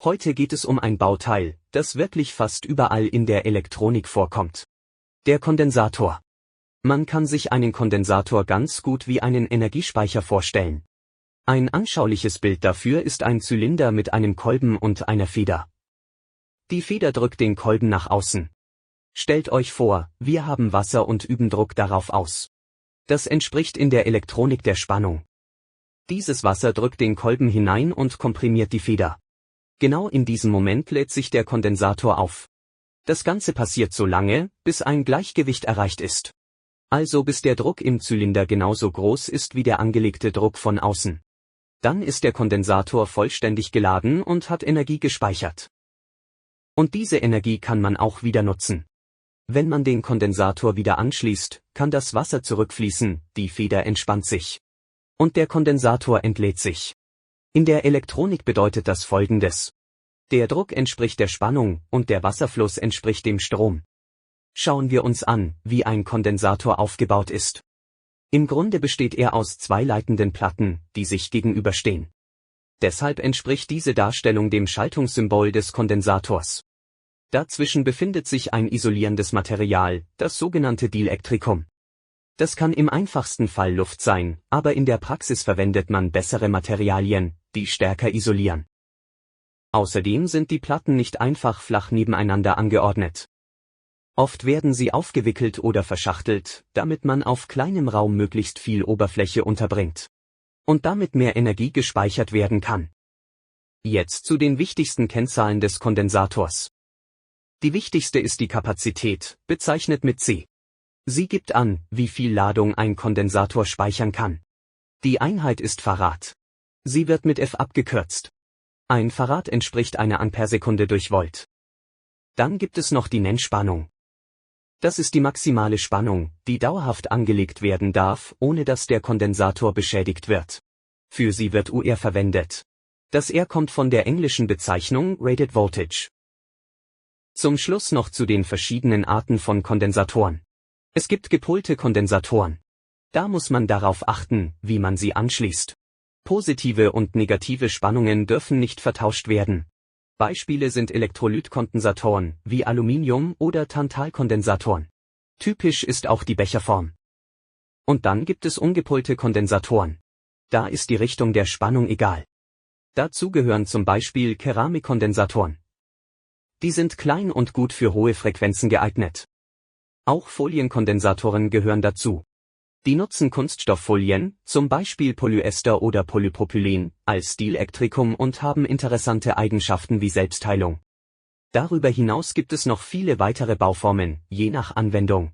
Heute geht es um ein Bauteil, das wirklich fast überall in der Elektronik vorkommt. Der Kondensator. Man kann sich einen Kondensator ganz gut wie einen Energiespeicher vorstellen. Ein anschauliches Bild dafür ist ein Zylinder mit einem Kolben und einer Feder. Die Feder drückt den Kolben nach außen. Stellt euch vor, wir haben Wasser und üben Druck darauf aus. Das entspricht in der Elektronik der Spannung. Dieses Wasser drückt den Kolben hinein und komprimiert die Feder. Genau in diesem Moment lädt sich der Kondensator auf. Das Ganze passiert so lange, bis ein Gleichgewicht erreicht ist. Also bis der Druck im Zylinder genauso groß ist wie der angelegte Druck von außen. Dann ist der Kondensator vollständig geladen und hat Energie gespeichert. Und diese Energie kann man auch wieder nutzen. Wenn man den Kondensator wieder anschließt, kann das Wasser zurückfließen, die Feder entspannt sich. Und der Kondensator entlädt sich. In der Elektronik bedeutet das Folgendes. Der Druck entspricht der Spannung und der Wasserfluss entspricht dem Strom. Schauen wir uns an, wie ein Kondensator aufgebaut ist. Im Grunde besteht er aus zwei leitenden Platten, die sich gegenüberstehen. Deshalb entspricht diese Darstellung dem Schaltungssymbol des Kondensators. Dazwischen befindet sich ein isolierendes Material, das sogenannte Dielektrikum. Das kann im einfachsten Fall Luft sein, aber in der Praxis verwendet man bessere Materialien, die stärker isolieren. Außerdem sind die Platten nicht einfach flach nebeneinander angeordnet. Oft werden sie aufgewickelt oder verschachtelt, damit man auf kleinem Raum möglichst viel Oberfläche unterbringt. Und damit mehr Energie gespeichert werden kann. Jetzt zu den wichtigsten Kennzahlen des Kondensators. Die wichtigste ist die Kapazität, bezeichnet mit C. Sie gibt an, wie viel Ladung ein Kondensator speichern kann. Die Einheit ist Farad. Sie wird mit F abgekürzt. Ein Farad entspricht einer Amperesekunde durch Volt. Dann gibt es noch die Nennspannung. Das ist die maximale Spannung, die dauerhaft angelegt werden darf, ohne dass der Kondensator beschädigt wird. Für sie wird UR verwendet. Das R kommt von der englischen Bezeichnung Rated Voltage. Zum Schluss noch zu den verschiedenen Arten von Kondensatoren. Es gibt gepolte Kondensatoren. Da muss man darauf achten, wie man sie anschließt. Positive und negative Spannungen dürfen nicht vertauscht werden. Beispiele sind Elektrolytkondensatoren, wie Aluminium- oder Tantalkondensatoren. Typisch ist auch die Becherform. Und dann gibt es ungepolte Kondensatoren. Da ist die Richtung der Spannung egal. Dazu gehören zum Beispiel Keramikkondensatoren. Die sind klein und gut für hohe Frequenzen geeignet. Auch Folienkondensatoren gehören dazu. Die nutzen Kunststofffolien, zum Beispiel Polyester oder Polypropylen, als Dielektrikum und haben interessante Eigenschaften wie Selbstheilung. Darüber hinaus gibt es noch viele weitere Bauformen, je nach Anwendung.